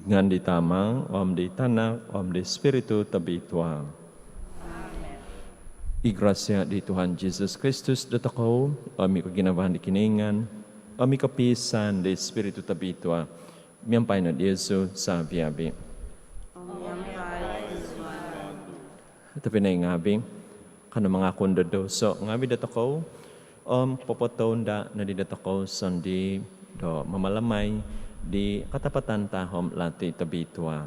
Dengan ditamang, Om di Tanak, Om di Spiritu tabitwa. Igrasya di Tuhan Yesus Kristus datakaw, Ami kaginabahan di kiningan, Ami kapisan di Spiritu tabitwa, miyampay na Yesu sa biyabi. Tapi na ngabi, kana mga kundodoso, ngabi datakaw, popotaw na di datakaw sandi do mamalamay, di katapatan tahom lati tabitwa.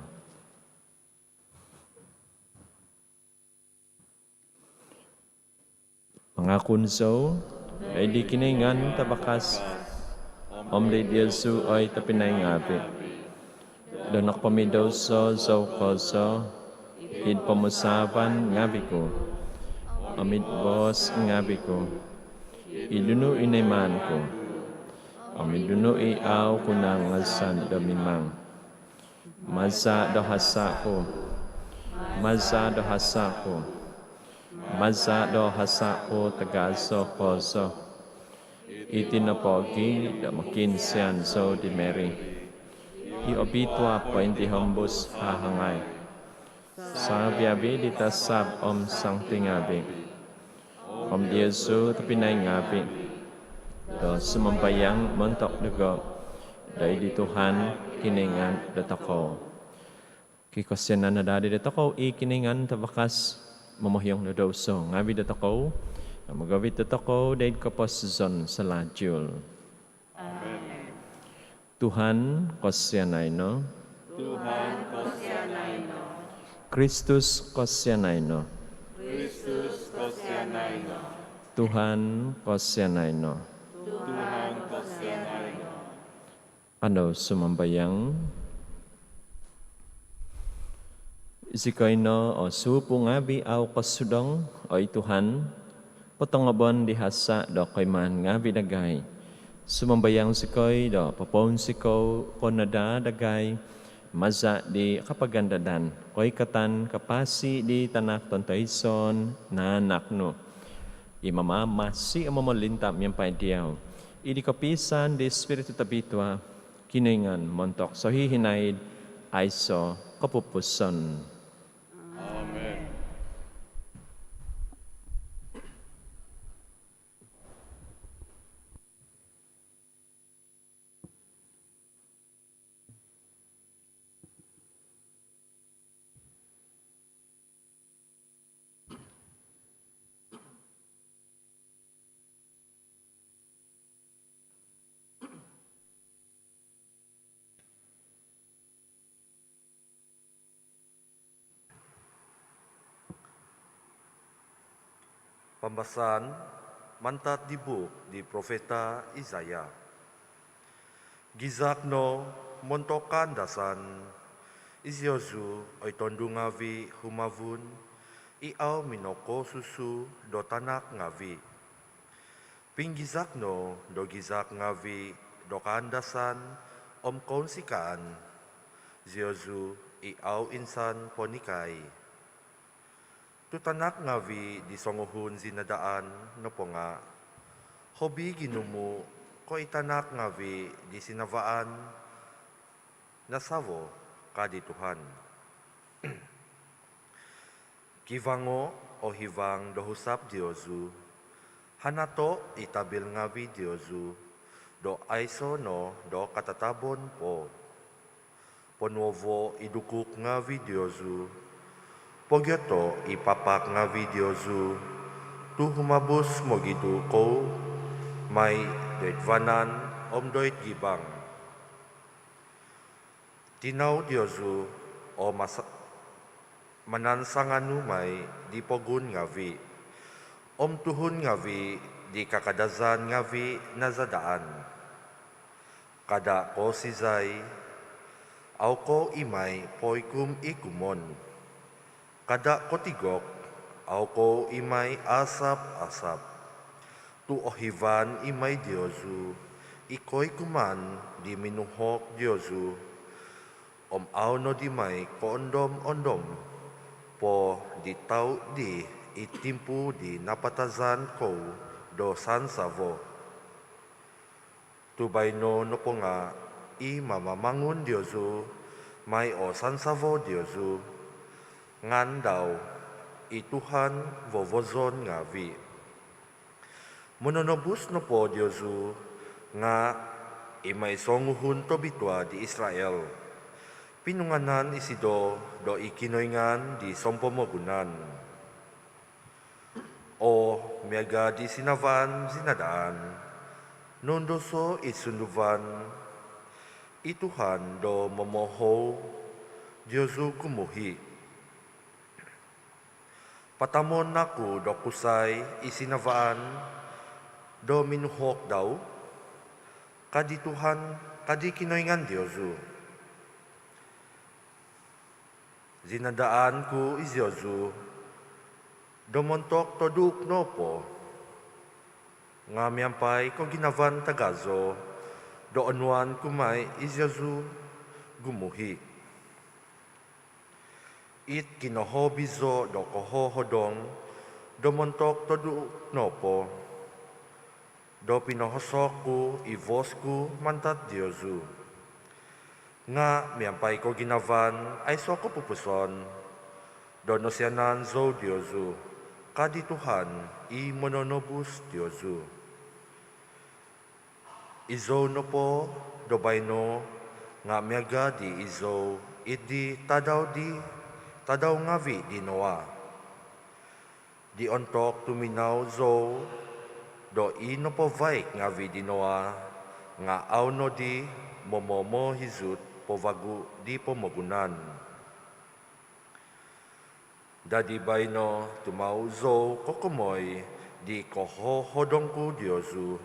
Mga kunso, ay di kiningan tabakas, Om di Yesu ay tapinay ngabi. Donak pamidoso so koso, id pamusapan ngabi ko. Amit bos ngabi ko. Idunu inayman ko. Amidunu iaw kunang ngasan damimang. Masa dohasa ko. Masa dohasa ko. Masa dohasa ko tagaso koso. Itinapogi da makinsian so di Mary. Iobitwa po hindi hambus hahangay. Sa biyabi ditasab om sang tingabi. Om Yesu tapinay ngabi. Do sumambayang montok dugo, dahil di Tuhan kiningan datako. Kikosyan na dadi datako, ikiningan tabakas mamuhyong nadoso. Ngabi datako, na magawit datako, dahil kaposizon sa lajul. Amen. Tuhan kosyanay no. Tuhan kosyanay no. Kristus kosyanay no. Kristus kosyanay no. Tuhan kosyanay no. Tuhan kosyanay no. Ano sumambayang isikay no o supo ngabi aw kasudong o Tuhan potongabon dihasa do koy man ngabi dagay sumambayang sikoy do papon siko konada dagay maza di kapagandadan koy katan kapasi di tanak tontayson nanak no imamama si amamolinta miyampay diyaw. Idi kapisan di Espiritu tabitwa, kiningan montok so hihinaid ay so kapupuson. Amen. Pembahasan mantat di buk di Profeta Isaya. Gizakno montokan dasan Izyozu ay tondungavi humavun iaw minoko susu do tanak ngavi. Pinggizakno do gizak ngavi do kaandasan om konsikaan Zyozu iaw insan ponikai. Tutanak ngavi di songohun zinadaan no po nga, hobi ginumu ko itanak ngavi di sinavaan nasavo kadi Tuhan. Kivango o hivang dohusap Diozu, hanato itabil ngavi Diozu, do aiso no do katatabon po. Ponuovo idukuk ngavi Diozu, Pogyoto ipapak nga videozu, tu humabus mo gitu ko, may doit vanan om doit gibang. Tinaw diozu o manansanganu may di pogun ngavi, om tuhun ngavi di kakadazan ngavi nazadaan. Kada ko sizay, aw ko imay poikum ikumon. Kada kotigok, aw ko imay asap-asap. Tu ohivan imay Diozu, ikoy kuman di minuhok Diozu. Aw no di may koondom-ondom, po di tau di itimpu di napatazan ko do sansavo. Tubay no po nga, i mamamangun Diozu, may o sansavo Diosu, ngan daw, ituhan vovozon nga vi. Mononobus no po Diosu, nga imay songuhun to bitwa di Israel. Pinunganan isido do ikinoyngan di sompomogunan. O miaga di sinavan sinadaan, nondoso itsunduvan, ituhan do momoho, Diosu kumuhi. Patamon naku do kusay isinavaan, do minuhok daw, kadi Tuhan, kadi kinoyngan Diosu. Zinadaan ku Diosu, do montok to duk nopo, nga miyampay ko ginavan tagazo, do anuan kumay Diosu gumuhi. It kinohobizo do kohohodong, do montok to duk nopo, do pinohosok ku ivos ku mantat Diosu. Nga miyampay ko ginavan ay soko pupuson, do nosyanan zo Diosu, kadi Tuhan i mononobus Diosu. Izo no po do bayno nga miaga di izo idi tadaw ngavi di Noa. Di ontok tuminaw zo do ino po vaik ngavi di Noa nga awno di momomo hizut povagu di pomogunan. Dadi bayno tumauzo kokomoy di kohohodongku Diosu,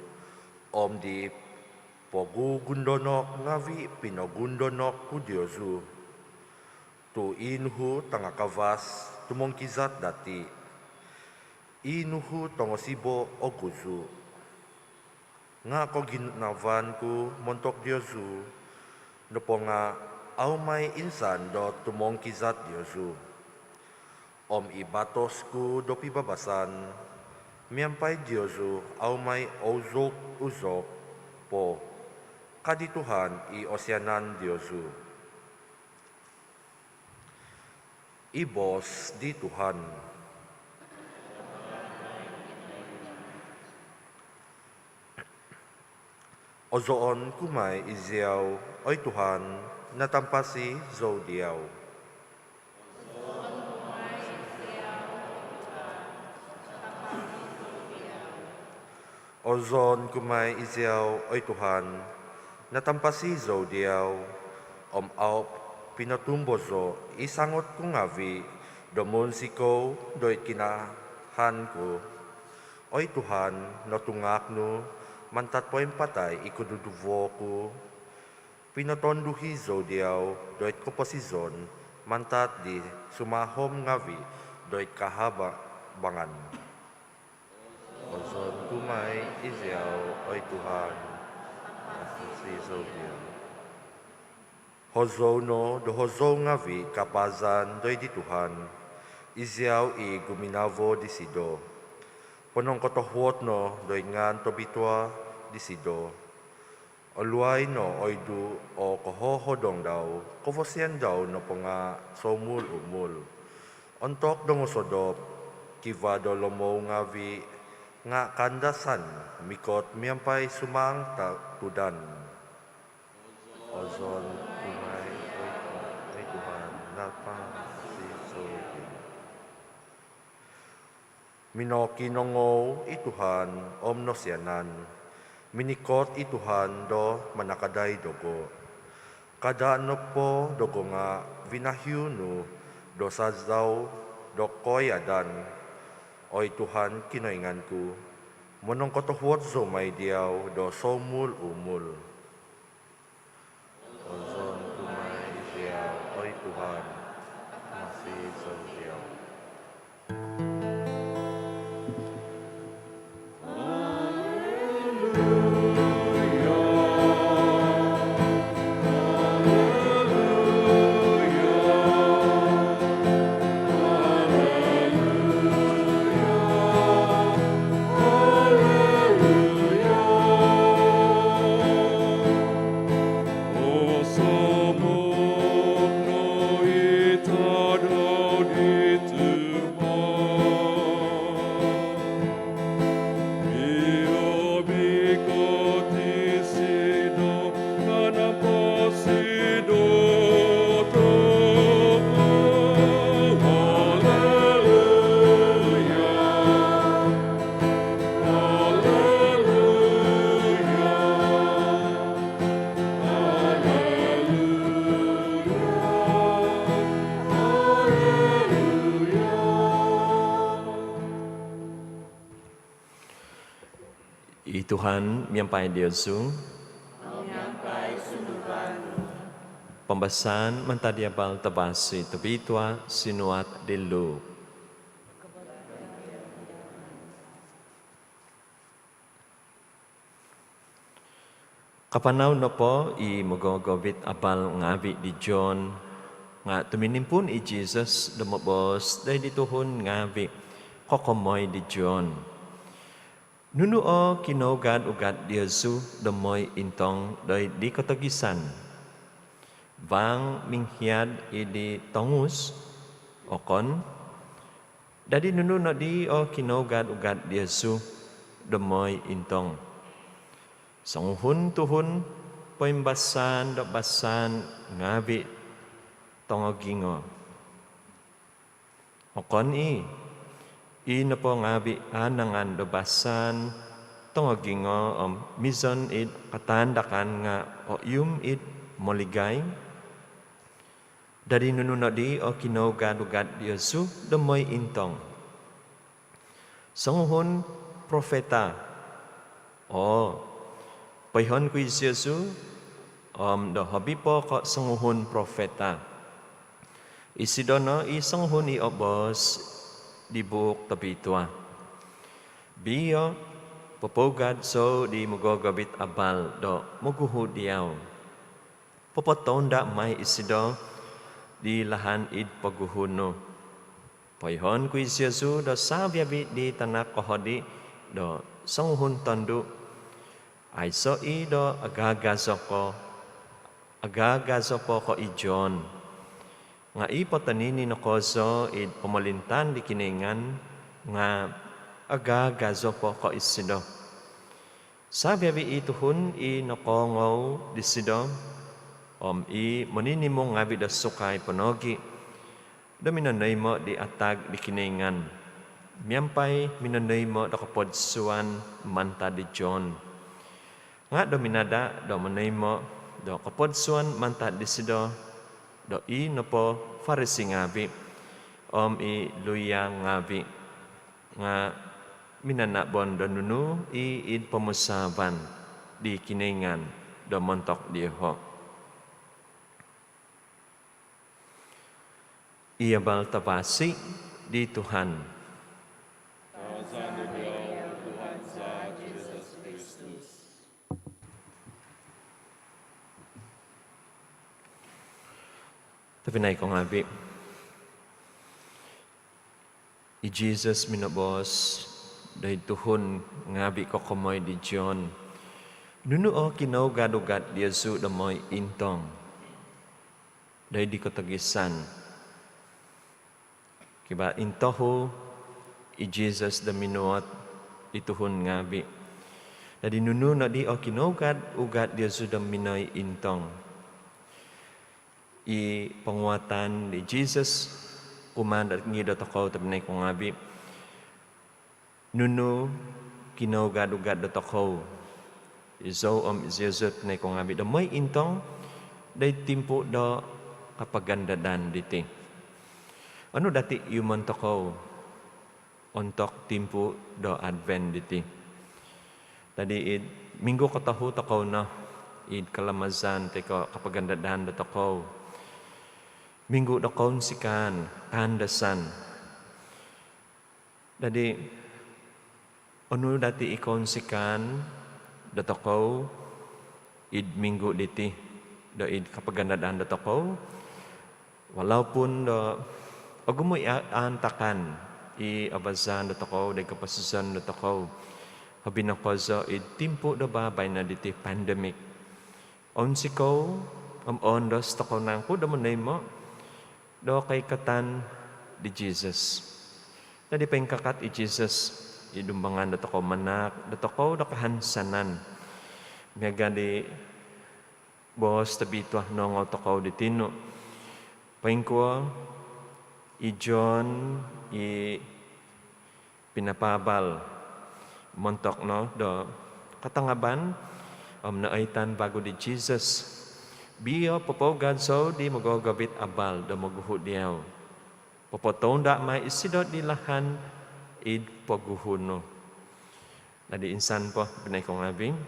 om di pogugundonok ngavi pinogundonok ku Diosu. Tu inuhu tangakavas tumongkizat dati, inuhu tongosibo oguzu. Nga ko ginavan ku montok Diosu, nopo nga aumay insan do tumongkizat Diosu. Om ibatos ku do pibabasan, miyampay Diosu aumay uzok po, kadi Tuhan i osyanan Diosu. Ibos di Tuhan. Ozoon kumay iziaw, oy Tuhan, natampasi zodiaw. Ozon kumay iziaw, oy Tuhan, natampasi zodiaw, au pinatumbozo, isangot kong avi, domon siko, doit kinahan ko. Oy Tuhan, natungak no, mantat po yung patay, ikududuvo ko. Pinatonduhi zodiaw, doit ko posizon, mantat di sumahom ngavi, doit kahaba bangan. Ozon kumay iziaw, oy Tuhan, si zodiaw. Hozono do hozo ngavi kapazan doy di Tuhan, iziaw i guminavo di sido. Ponong kotohuot no doy ngan tobitwa di sido. Oluay no oidu o kohohodong daw, kovosyan daw no ponga somul umul. Ontok dong usodop, kiva do lomo ngavi, nga kandasan, mikot miyampay sumang tudan. Ozon kumay, oy Tuhan, napang si Zoe. Minokinongo ituhan, omnosyanan. Minikot ituhan do manakaday dogo. Kada ano po dogo nga vinahyunu do sazaw do koyadan. Oy Tuhan kinoyngan ku. Monong kotohuot zo may diyaw do somul umul. Ozon kumay diyaw, oy Tuhan, masih diyaw. I Tuhan, miyampai Diyosu, pembahasan mentadiabal tabasi tabitwa sinuat dilu. Kapanaw na po i magogobit abal ngabi di John nga tuminimpun i Jesus lumabos day dituhon ngabi kokomoy di John. Nunuo kinogad ugat di Yesu damoy intong day di katagisan. Bang minghiad idi tongus okon dadi nununo di o kinogad ugat di Yesu damoy intong. Sanguhun tuhun poimbasan do basan ngabi tongogingo. Okon na po ngabi anangan do basan tongogingo mizon it katandakan nga o it moligay. Dari nununo di o kinogad-ugad di Yesu damoy intong. Sanguhun profeta payhon ko Yesu do habi po ko sanguhun profeta. Isidono sanguhun obos di buok tabitwa. Biyo popogad so di magogabit abal do muguhudiyaw. Popotonda may isido di lahan id paguhuno. Payhon ko Yesu do sabyabi di tanak kohodi do sanguhun tandu. Ay so do agagazo po ko ijon. Nga ipatanini no koso id pamalintan di kiningan nga agagazo po ko isido. Sabi ituhun nakongaw di sido maninimo nga da sukay panogi daminanay mo di atag di kiningan. Miyampay minanay mo da kapodsuan manta di John. Nga dominada do manay mo do kapodsuan manta di sido do no po farisi ngabi luya ngabi nga minanabon do nunu id pamusaban di kiningan do montok di ho. Iabal tabasi di Tuhan. Kawasan do Diyaw Tuhan sa Jesus Kristus. Tapi naik kong abi. I Jesus minabos dahi tuhun ngabi ko kumoy di John. Nunuo kinaugadugat di Yesu damoy intong. Dahi di katagisan. Kiba intohu i Jesus da minuot ituhun ngabi. Dadi nununo di o kinugad ugat di Yesu da minoy intong. I penguatan di Jesus kumandat ngido toko tabnay kong abi nunu kinaugadugat do toko iso Jesus nay kong abi da may intong day timpo do kapagandadan diti ano dati human toko ontok timpo do advent diti tadi minggu katahu toko na id kalamazan teko kapagandadan do toko minggu dokon sikan kandasan. Jadi ono dati ikon sikan datoko id minggu diti do id kapagandaan datoko walaupun do agumoy antakan i abazan datoko de kapasusan datoko habinakozo id timpo do babay na diti pandemic. Onsiko ondos toko nangko do manay mo do kay katan di Jesus. Tadi pengkakat i Jesus idumbangan dato ko manak, dato ko do kahansanan. Miaga di bos tabitwa nongo to ko di tino. Pengko i John i pinapabal montok no do katangaban naaitan bago di Jesus. Biyo popogad so di magogabit abal do maguhudiyaw. Popotonda may isidot di lahan id paguhuno. Nadi insan po, pinay kong abing.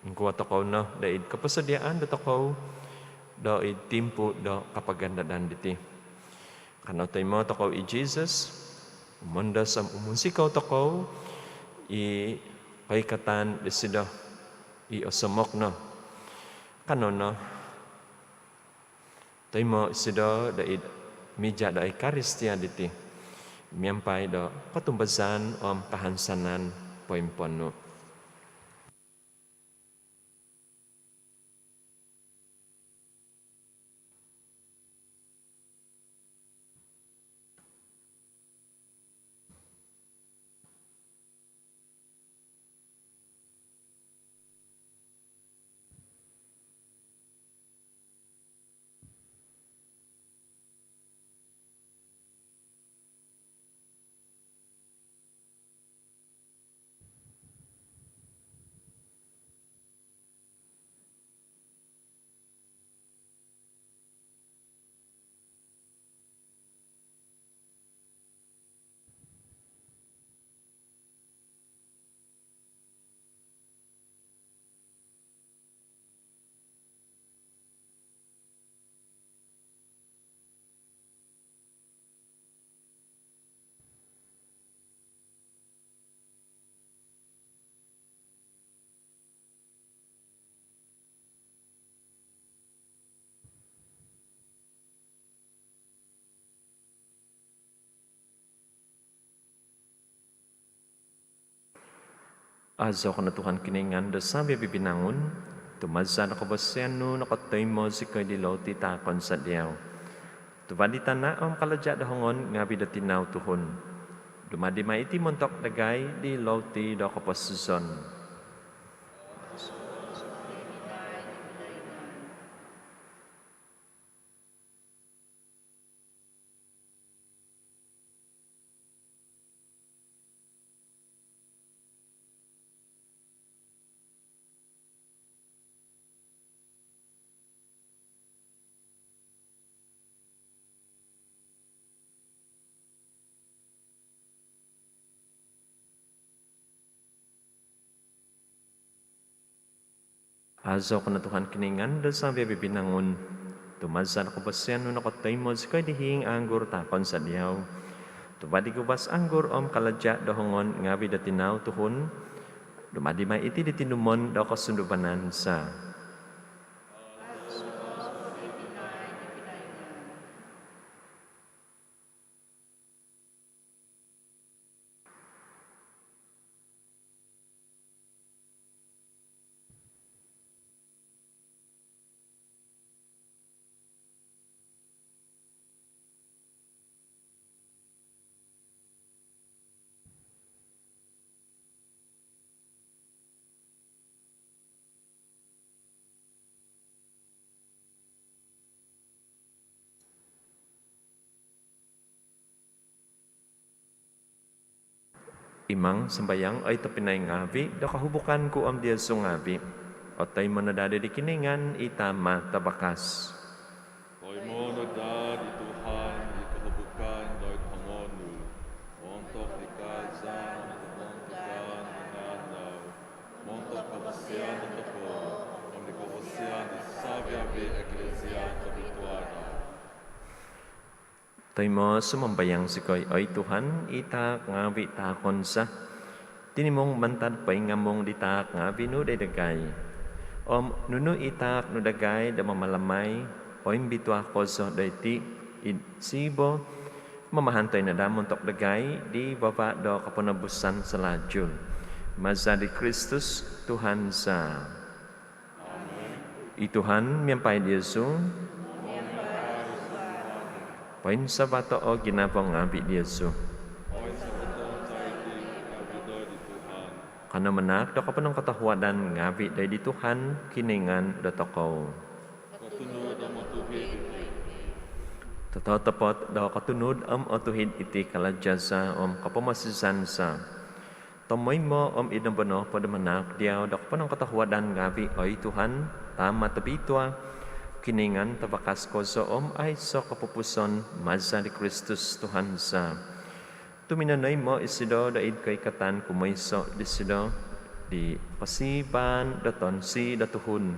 Ang kuwa takaw na, daid kapasadiaan da takaw, daid timpo da kapagandaan diti. Kano tayo mo takaw i Jesus, umundas ang umunsikaw takaw, i paikatan desida, i osamok na. Kano na, tayo mo sida daid media da Eucharistia diti. Miyampay da patumbasan o kahansanan poimpono. Azo ko na Tuhan kiningan da sabi bibinangon, tumasa na kabasyano nakatay mo si kay dilaw titakon sa diyaw. Tubadita na ang kaladya dahongon nga bidatinaw tuhon. Dumadi maiti montok dagay di lauti da kapasuson. Azo ko na Tuhan kiningan da sabi bibinangon, tumasa na kabasyano nakatay mo si kay dihing anggur takon sa diyaw. Tubadi kubas anggur om kaladya dahongon nga bidatinaw tuhon, dumadi may iti ditinumon da kasundubanan sa. Imang sembayang ay tapinay ngavi, da kahubukan ko am diya so ngavi. O tayo mo na dada di kiningan, itama tabakas. Kay mo nagdad ituhan, ikahabukan, dahil hangonu. Montok ikazan, montokan, nananaw. Montok kabasyan at ako. Ang di kabasyan, isabi abi eklesia kabituana. Tayo mo sumambayang si koy, ay Tuhan, itak ngavi takon sa. Tinimong mantad pa'y ngamong ditak ngavi no dagay. Om nuno itak no dagay da mamalamay, o imbito ako so dayti sibo, mamahantay na damon tok dagay, di baba do kapunabusan sa ladyo. Maza di Kristus, Tuhan sa. Ituhan, miyampay di Yesu. Pain sa bato o ginapang ngabi di Yesu. Oy sa butong tayo kabidoy di Tuhan. Kana manak do kapanong katahuadan ngabi day di Tuhan kiningan do takaw. Katunod ang matuhid iti. Totoo tapot daw katunod am otuhid iti kaladya sa kapamasisan sa. Tamoy mo idambano padamanak diyaw daw kapanong katahuadan ngabi ay Tuhan tama tabitwa kiningan tabakas ko sa ay sa kapupuson maza ni Kristus Tuhan sa. Tuminanay mo isido daid kay katan kumayso disido di pasiban daton si datuhun.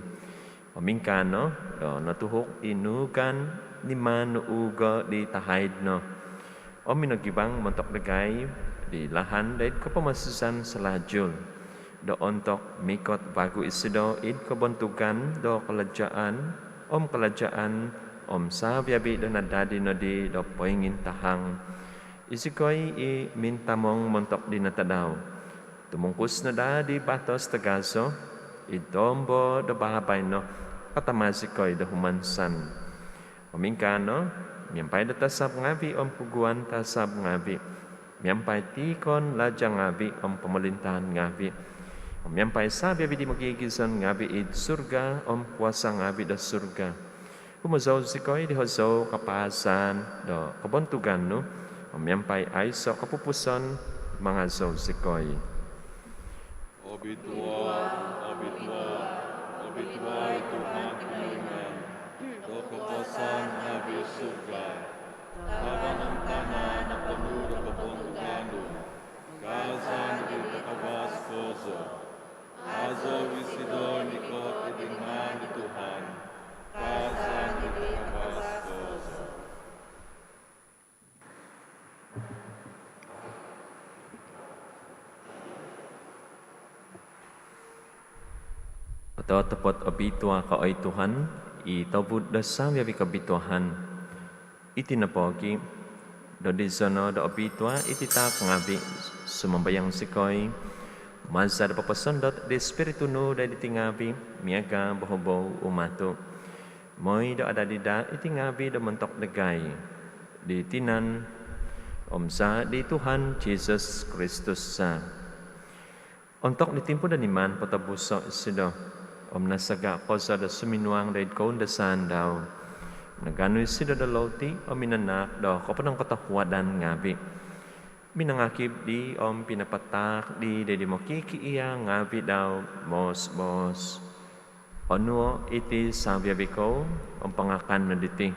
Pamingkano do natuhok inugan ni manuuga di tahayd no. O minagibang montok dagay di lahan daid kapamasusan sa lajul. Do ontok mikot bago isido id kabuntugan do kalajaan sa biyabi do nadadi no di do poingin tahang. Isikoy i mintamong montok di natadaw. Tumungkus na da di batos tagaso, idombo do bahabay no, katamasikoy do humansan. Pamingkano, miyampay da tasab ngabi om puguan tasab ngabi. Miyampay tikon laja ngabi om pamalintahan ngabi. Miyampay sabi di magigisan ngabi id surga om puasa ngabi da surga. Kumazaw sikoy di hozaw kapasan do kabuntugan no, miyampay ay so kapupuson mga zaw sikoy. Obitwa Tuhan Tuhan, do kapasan ngabi surga, habang ang tanan ng panudo kabuntugan, kazan ito kabas kozo, azo wisidor ni kot idinman ni Tuhan, kazan ito kabas kozo. Ato tapot obitwa ka ay Tuhan, itabud da samya vi kabituhan. Itinapogi, do dizono do obitwa ititak ngabi, sumambayang sikoy, mazar papasondot di espiritu no da ditingabi, miaga bahubaw umato. Moy do adadida itingabi do mentok dagay, di tinan, omsa di Tuhan Jesus Kristus sa. Ontok ni timpo daniman patabuso isido. Om nasaga ko sa da suminuang daid ko dasan daw. Naganoy sida da loti o minanak daw kapanang katahwadan ngabi. Minangakib di om pinapatak di mo kikiiya ngabi daw mos. Ono iti sabyabi ko om pangakan na diti.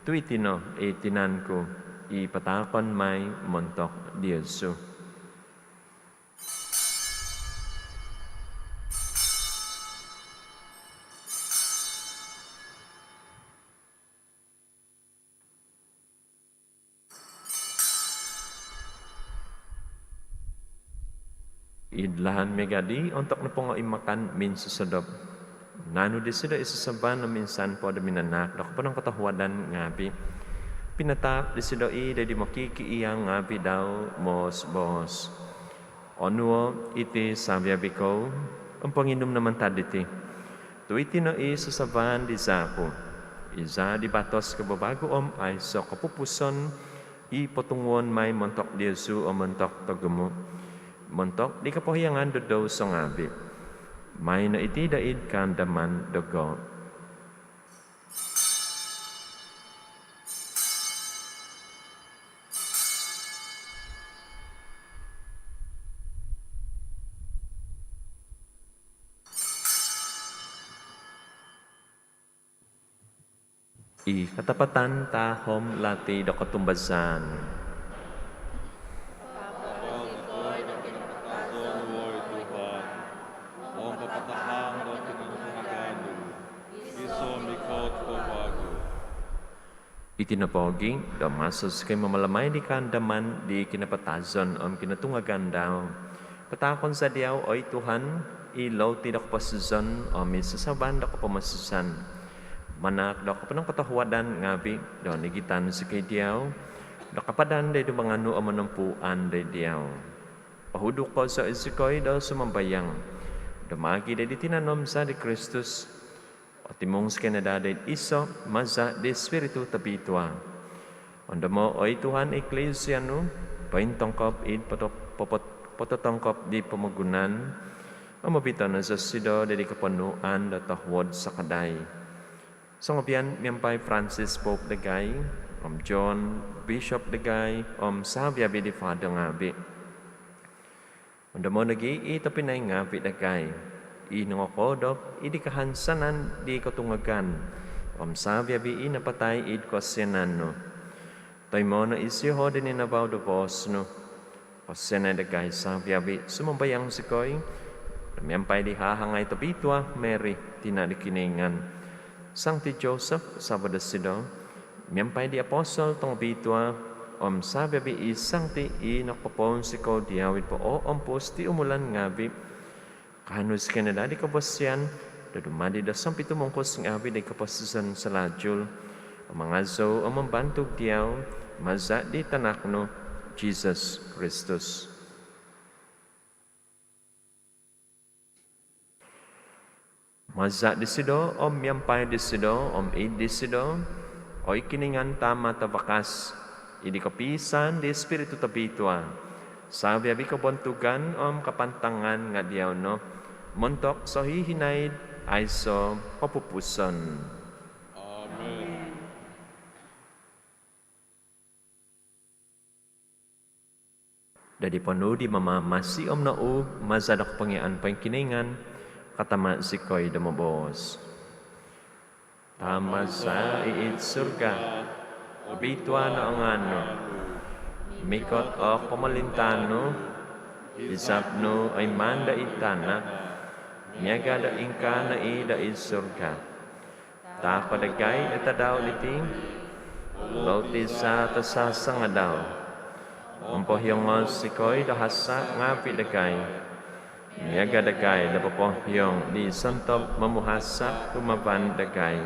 Tu itino itinan ko ipatakon may montok di Yesu. Idlahan megadi untuk napong imakan min susadop. Nano di sila isasaban na minsan po da minanak, dako pa ng katahwadan ngabi. Pinatak di sila di makikiiyang ngabi daw mos. Onuo iti sabyabi ko, ang Panginom naman taditi. Tu iti na isasaban di zako. Iza di batos kababago om ay so kapupuson, ipotungon may montok di Yesu o montok tagumo. Montok di kapohiyangan do sa ngabi. May na iti daid kandaman dogo. Ikatapatan tahom lati do katumbasan. Itinapogi, damasos kay mamalamay di kandaman di kinapatazon om kinatungagan daw. Patakon sa diyaw, oy Tuhan, ilaw tidak pasuzon o misasaban da kapamasusan. Manak da kapanang katahwadan ngabi, do nigitan sa kay diyaw, da kapadan day do mangano o manampuan day diyaw. Pahudok ko sa isikoy daw sumambayang, damagi day di tinanom sa di Kristus, o timong sa kinadaday iso, maza de espiritu tabitwa. Onda mo, oy Tuhan, eklesyano, paintongkop id pototongkop di pamagunan, o mabito na sa sido de di kapanuan da tahwod sa kaday. So ngabiyan, miyampay Francis Pope dagay, John Bishop dagay, Sabyabi di Father ngabi. Onda mo nagi ito pinay ngabi dagay, inungokodok, idi kahansanan di katungagan, sabyabi inapatay id kwasyanan no. To'y mo na isiho din inabaw do vos no. Pasena da gay sa biyabi sumambayang si koy. Namiyampay di hahangay tabitwa Mary tinadikiningan. Sang ti Joseph sabada sido. Miyampay di apostol tong bitwa sa biyabi isang ti inakpapon si ko diawit po o ompos ti umulan ngabi. Kahanus kanada di kabasyan. Dadumadi da sang pitumungkos ngabi di kapasusan sa ladyol. Mga zo ang mambantog diyaw maza di tanakno Jesus Christus. Maza di sido, miyampay di sido, id di sido, o ikiningan tama tabakas, idi kapisan di espiritu tabitwa. Sabi abi kabontugan kapantangan nga diyaw no, montok so hihinaid ay so papupuson. Amen. Dadi panu di mamamasi na mazadak pangian pangkiningan, katama si koy dumabos. Tama sa iit surga, bitwa na ang ano, mikot o pamalintano, isapno ay manda itana, miyagada ingka na ida surga. Tapadagay itadaw liting, lauti sa tasasa nga daw. Mampohyong si koy dahasa nga pidagay. Miyagadagay na papohyong di santop mamuhasa kumabandagay.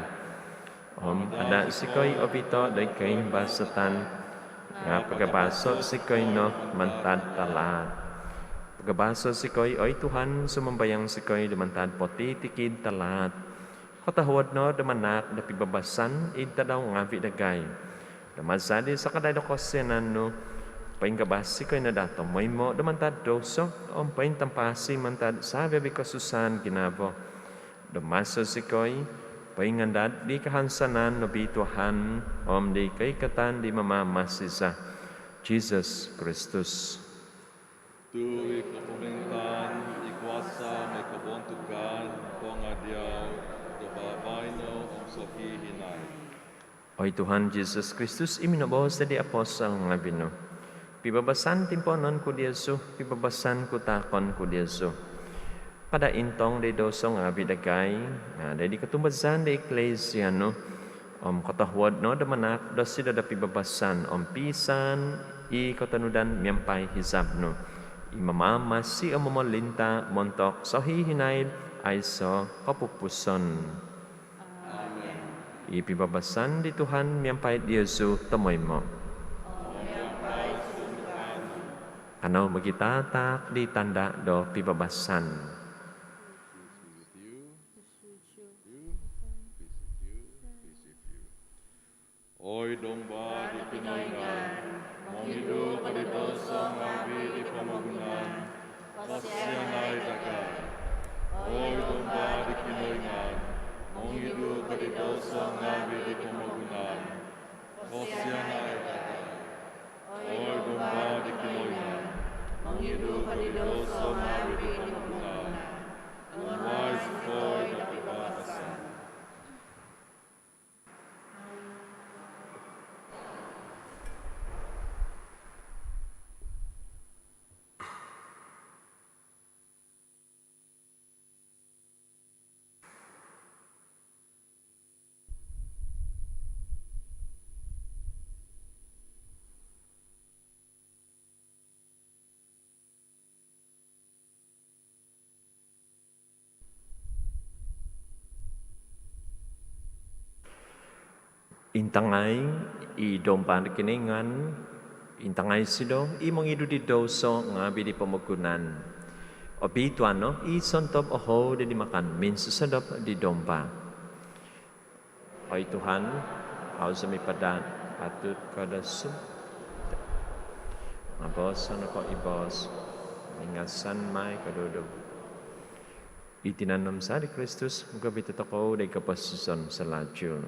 Ada si koy obito day kay basatan. Nga pagabaso si koy no mantad talat. Pagabaso si koy oy Tuhan sumambayang si koy dumantad poti tikid talat. Katahuad no damanak na pibabasan itadaw nga pidagay. Damasadi sa kadadokosyanan no paingabasi ko'y nadato mo'y mo damantad doso paing tampasi mantad sabi abi kasusan ginabo. Damaso si ko'y paingandad di kahansanan no bituhan di kay katan di mamamasisa. Jesus Christus. Tu ikapumintan, ikwasa may kabontugan, pangadiyaw, dababay no ang sahihinay. Oy Tuhan Jesus Kristus iminabos di apostol nga bino. Pibabasan timponon ko Diyesu, pibabasan ko takon ko Diyesu. Pada intong de doso nga bidagay, nga de di katumbazan de eklesia no, katahuad no damanak do sida da pibabasan, pisan i katanudan miyampay hisab no. Imamama si malinta montok so hihinaid ay so papupuson. Amen. Ipibabasan di Tuhan miyampay Diyesu tamoy mo. Ano magitatak di tanda do pibabasan. Oy domba di Pinoyngan, mongido kadidoso ngabi di pamagunan, pasyanay dagay. Oy domba di Pinoyngan, mongido kadidoso ngabi di pamagunan, pasyanay dagay. Oy domba di Pinoyngan, mongido kadidoso ngabi di pamagunan, umay sukoy na pibakasan. Intangay, idompan kiningan, intangay sido, imong idu di doso nga bidi pamagunan. O bituan no, isontop oho di makan, minsusadop di dompa. Oy Tuhan, au sa mi padat, patut kada sub. Mabos ano ko ibos, mingasan may kadudog. Itinanam sa di Kristus, magkabit ako day kapasuson sa ladyol.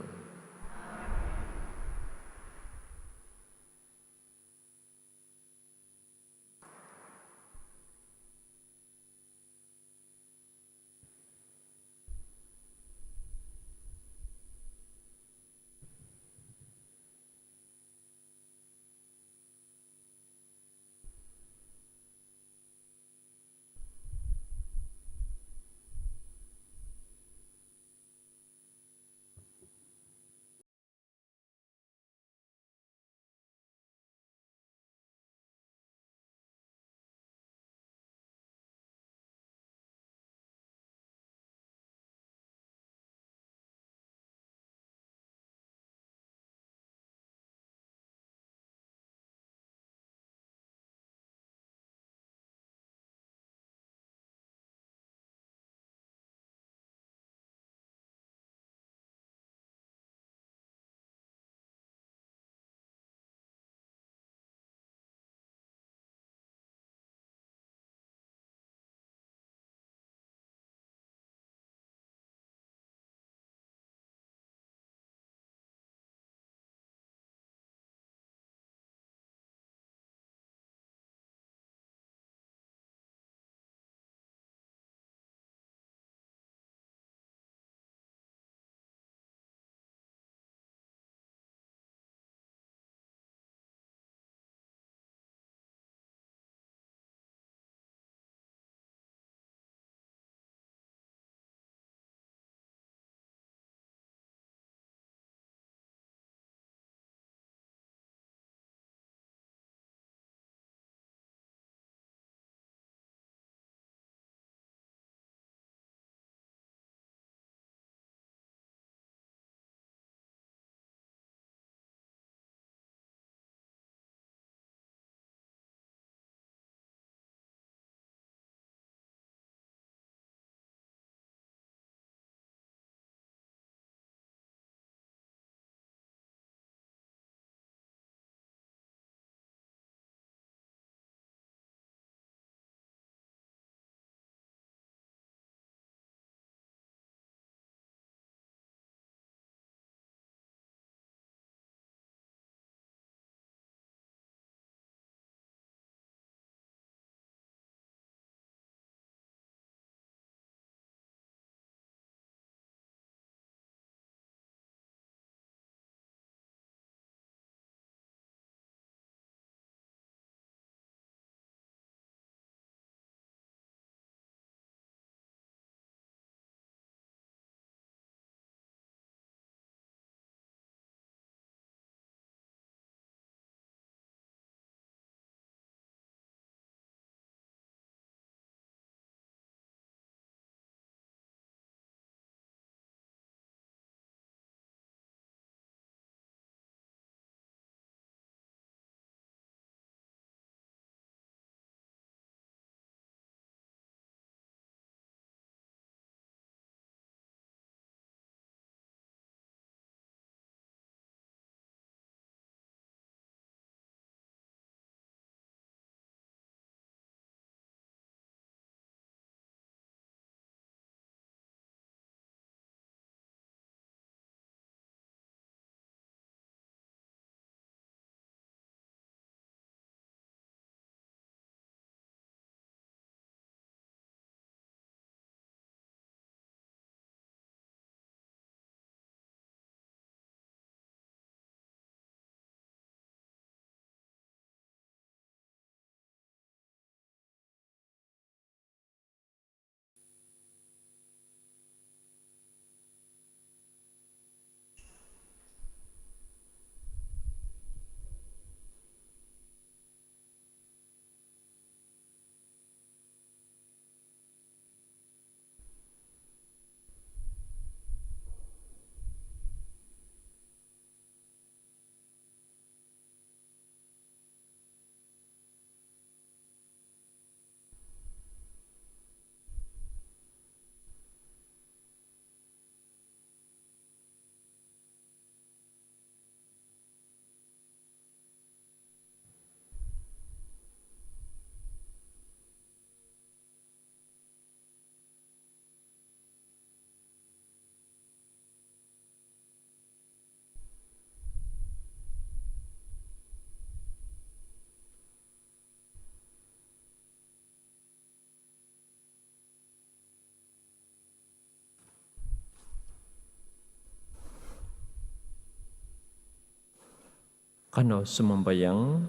Kano sumambayang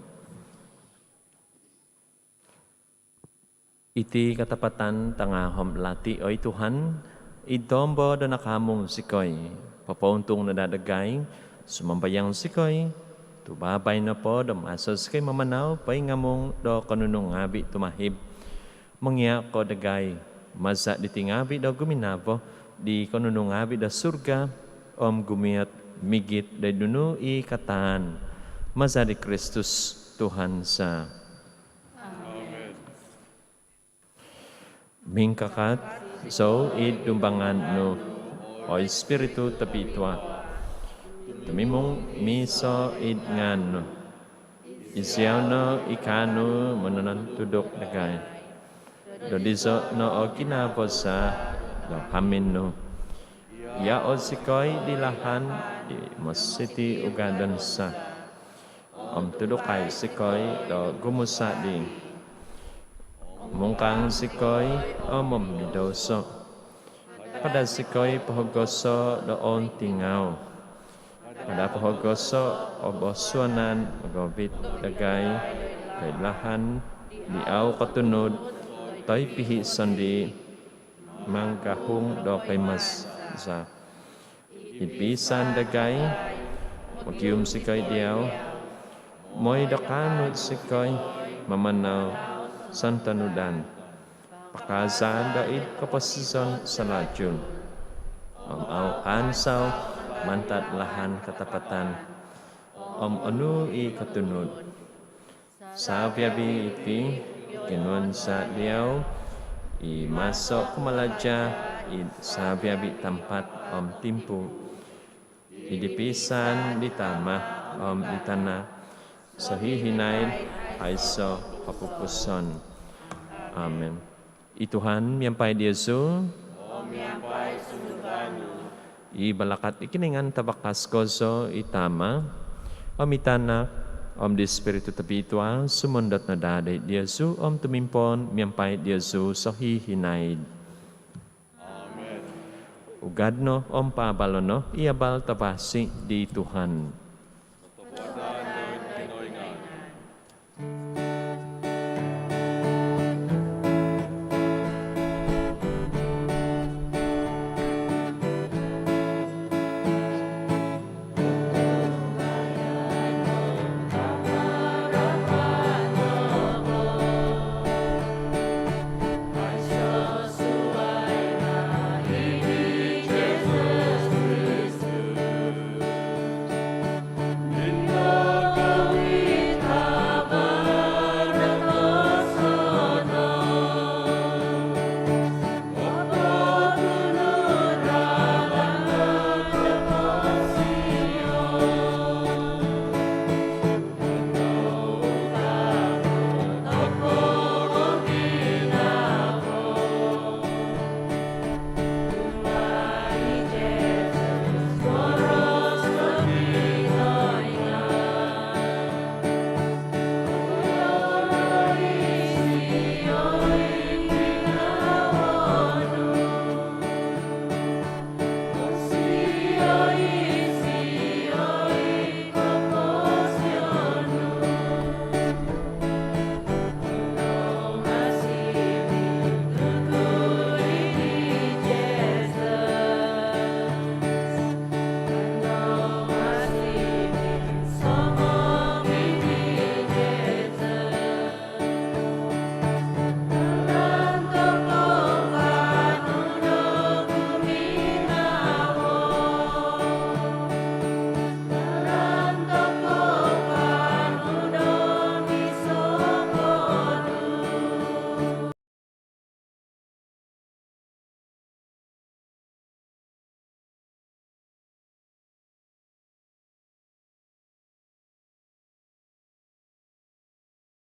iti katapatan tangahom lati oy Tuhan, idombo da nakamong sikoy, papauntong nadadagay, sumambayang sikoy, tubabay na po da masas kay mamanaw, pay ngamong do kanunong ngabi tumahib, mangya ko dagay, masa di tingabi da guminavo, di kanunong ngabi da surga, gumiyat migit da dunu ikatan, masa di Kristus Tuhan sa mingkakat, so dumbangan no, o Espiritu tapitwa. Tamimong miso ngan no, isyaw no ikano mananan tudok nagay. Dodiso no o kinapos sa do hamin no. Ya o sikoy dilahan di masiti ugadan sa. Tudokay sikoy do gumusa di. Mungkang sikoy omom midoso. Pada sikoy pahogoso doon tingaw. Pada pahogoso oboswanan magobit dagay kailahan diaw katunod toy pihi sandi mangkahong do kay mas sa ipisan dagay magyum sikoy diaw moy dakanod sikoy mamanaw santanudan, pakazaan daid kapasisan sa lajun, ansaw mantat lahan katapatan, anu katunod. Sa biyabi iti, kinuan sa diyaw, masok kumaladya, sa biyabi tampat timpu, idipisan ditama, ditana, sa hihinain, ay so kapupuson. Amen. Ituhan, miyampay di Yesu. Ibalakat ikiningan tabakas koso itama. Itana, di Espiritu tapitwa, sumundat na daday di Yesu, tumimpon, miyampay di Yesu, sa hihinaid. Amen. Ugad no, pabalo no, iabal tabasi di Tuhan.